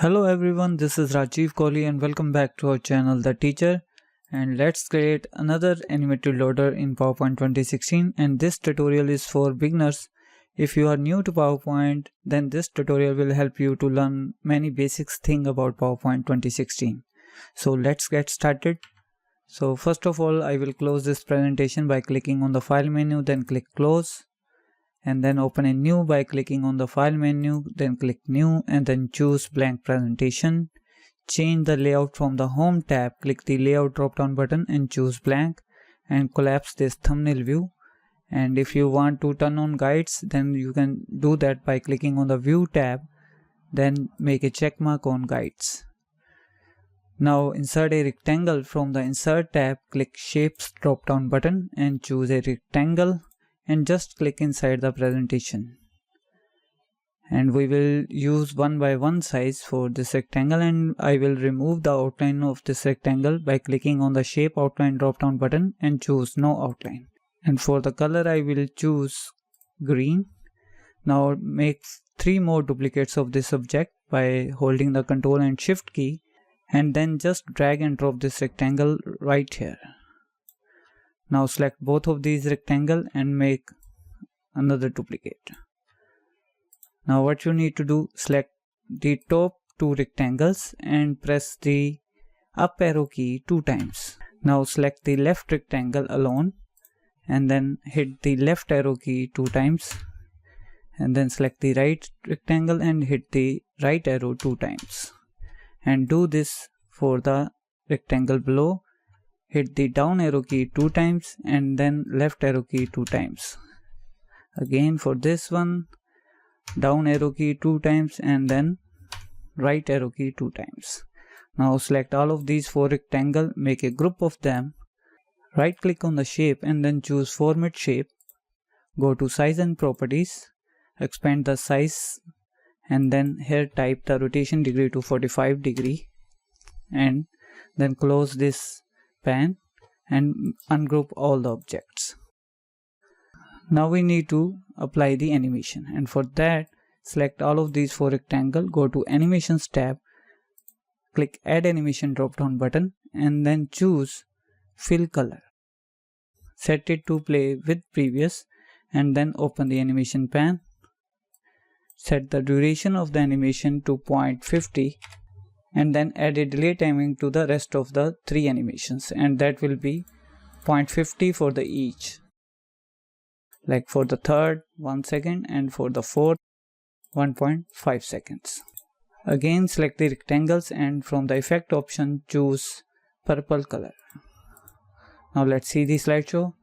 Hello everyone, this is Rajiv Kohli and welcome back to our channel The Teacher, and let's create another animated loader in PowerPoint 2016, and this tutorial is for beginners. If you are new to PowerPoint, then this tutorial will help you to learn many basics things about PowerPoint 2016. So let's get started. So first of all, I will close this presentation by clicking on the file menu, then click close. And then open a new by clicking on the file menu, then click new and then choose blank presentation. Change the layout from the home tab, click the layout drop down button and choose blank and collapse this thumbnail view. And if you want to turn on guides, then you can do that by clicking on the view tab, then make a check mark on guides. Now insert a rectangle from the insert tab, click shapes drop down button and choose a rectangle. And just click inside the presentation, and we will use 1 by 1 size for this rectangle, and I will remove the outline of this rectangle by clicking on the shape outline drop down button and choose no outline. And for the color I will choose green. Now make 3 more duplicates of this object by holding the Ctrl and Shift key, and then just drag and drop this rectangle right here. Now select both of these rectangles and make another duplicate. Now what you need to do, select the top 2 rectangles and press the up arrow key 2 times. Now select the left rectangle alone and then hit the left arrow key 2 times. And then select the right rectangle and hit the right arrow 2 times. And do this for the rectangle below. Hit the down arrow key 2 times and then left arrow key 2 times. Again for this one, down arrow key 2 times and then right arrow key 2 times. Now select all of these 4 rectangles, make a group of them. Right click on the shape and then choose format shape. Go to size and properties, expand the size and then here type the rotation degree to 45 degree and then close this pan and ungroup all the objects. Now we need to apply the animation, and for that select all of these 4 rectangles, go to animations tab, click add animation drop down button and then choose fill color. Set it to play with previous and then open the animation pan. Set the duration of the animation to 0.50 and then add a delay timing to the rest of the 3 animations, and that will be 0.50 for the each. Like for the third 1 second and for the fourth 1.5 seconds. Again select the rectangles and from the effect option choose purple color. Now let's see the slideshow.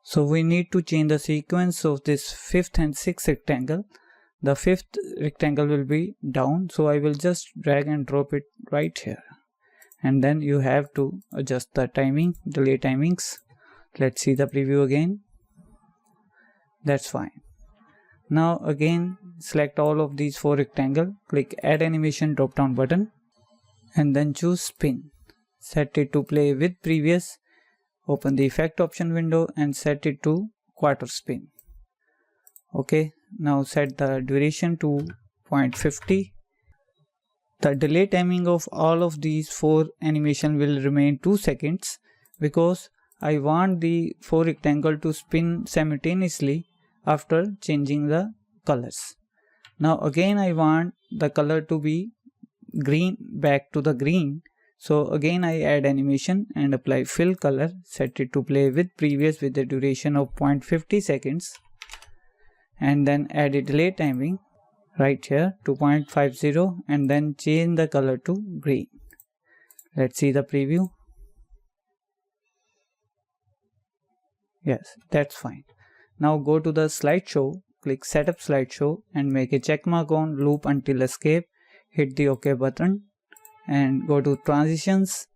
So we need to change the sequence of this 5th and 6th rectangle. The 5th rectangle will be down, so I will just drag and drop it right here. And then you have to adjust the timing, delay timings. Let's see the preview again. That's fine. Now again select all of these 4 rectangles, click add animation drop down button and then choose spin. Set it to play with previous, open the effect option window and set it to quarter spin. Okay. Now set the duration to 0.50. The delay timing of all of these 4 animation will remain 2 seconds because I want the 4 rectangle to spin simultaneously after changing the colors. Now again I want the color to be green, back to the green. So again I add animation and apply fill color, set it to play with previous with the duration of 0.50 seconds. And then add a delay timing right here to 0.50 and then change the color to green. Let's see the preview. Yes, that's fine. Now go to the slideshow, click setup slideshow and make a check mark on loop until escape. Hit the OK button and go to transitions,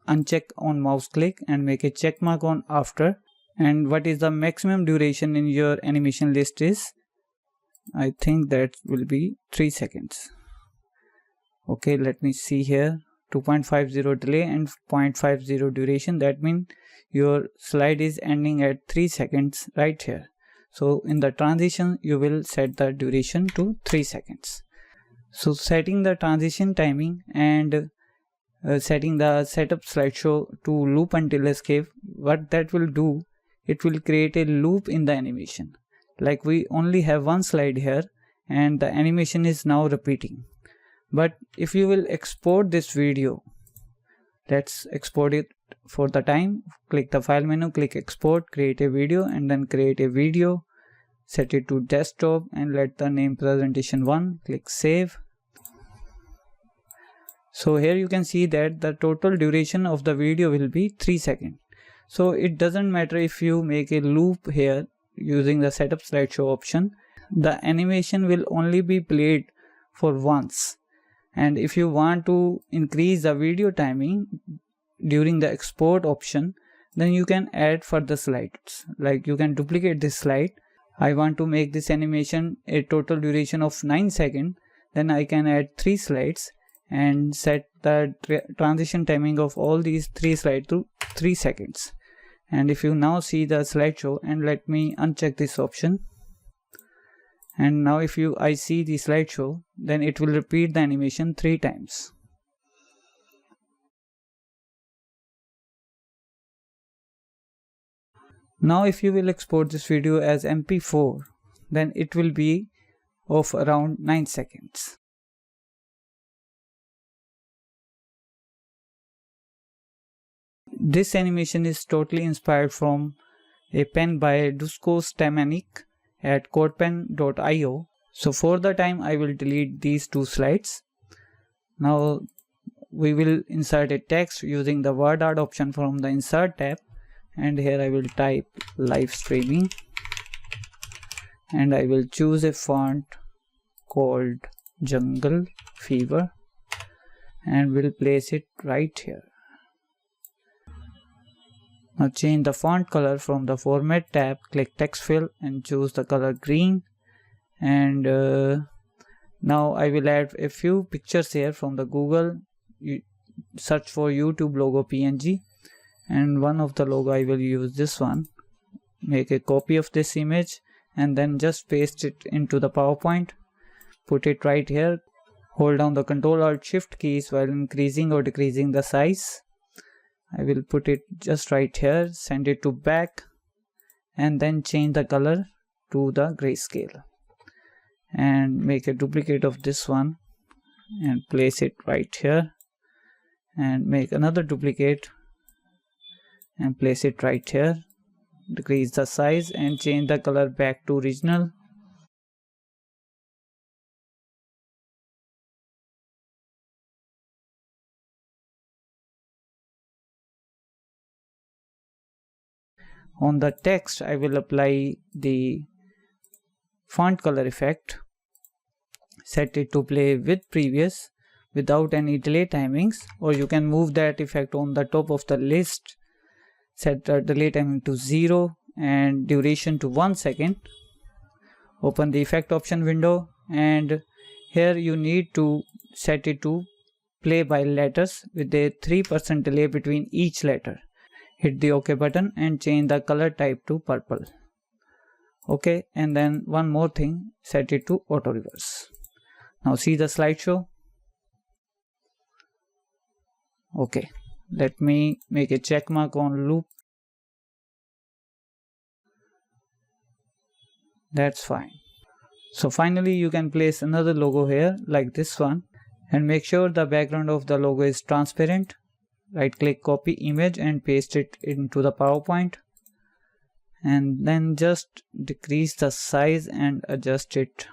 uncheck on mouse click and make a check mark on after. And what is the maximum duration in your animation list is, I think that will be 3 seconds. Okay, let me see here, 2.50 delay and 0.50 duration. That means your slide is ending at 3 seconds right here. So in the transition you will set the duration to 3 seconds. So setting the transition timing and setting the setup slideshow to loop until escape, what that will do, it will create a loop in the animation. Like we only have one slide here and the animation is now repeating. But if you will export this video, let's export it for the time. Click the file menu, click export, create a video, and then create a video, set it to desktop and let the name presentation 1, click save. So here you can see that the total duration of the video will be 3 seconds. So it doesn't matter if you make a loop here using the setup slideshow option, the animation will only be played for once. And if you want to increase the video timing during the export option, then you can add further slides. Like you can duplicate this slide. I want to make this animation a total duration of 9 seconds. Then I can add 3 slides and set the transition timing of all these 3 slides to 3 seconds. And if you now see the slideshow, and let me uncheck this option. And now if I see the slideshow, then it will repeat the animation 3 times. Now if you will export this video as MP4, then it will be of around 9 seconds. This animation is totally inspired from a pen by Dusko Stemanik at codepen.io. So for the time I will delete these 2 slides. Now we will insert a text using the word art option from the insert tab, and here I will type live streaming and I will choose a font called Jungle Fever and will place it right here. Now change the font color from the format tab, click text fill and choose the color green. And now I will add a few pictures here from the Google. You search for YouTube logo PNG, and one of the logo I will use this one. Make a copy of this image and then just paste it into the PowerPoint. Put it right here. Hold down the Ctrl-Alt-Shift keys while increasing or decreasing the size. I will put it just right here, send it to back and then change the color to the grayscale and make a duplicate of this one and place it right here, and make another duplicate and place it right here. Decrease the size and change the color back to original. On the text, I will apply the font color effect. Set it to play with previous without any delay timings, or you can move that effect on the top of the list. Set the delay timing to 0 and duration to 1 second. Open the effect option window, and here you need to set it to play by letters with a 3% delay between each letter. Hit the OK button and change the color type to purple. Okay, and then one more thing, set it to auto reverse. Now see the slideshow. Okay, let me make a check mark on loop. That's fine. So finally you can place another logo here like this one, and make sure the background of the logo is transparent. Right click, copy image and paste it into the PowerPoint, and then just decrease the size and adjust it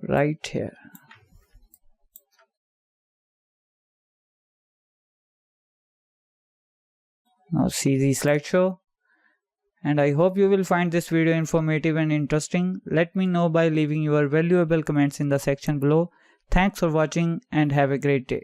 right here. Now see the slideshow, and I hope you will find this video informative and interesting. Let me know by leaving your valuable comments in the section below. Thanks for watching and have a great day.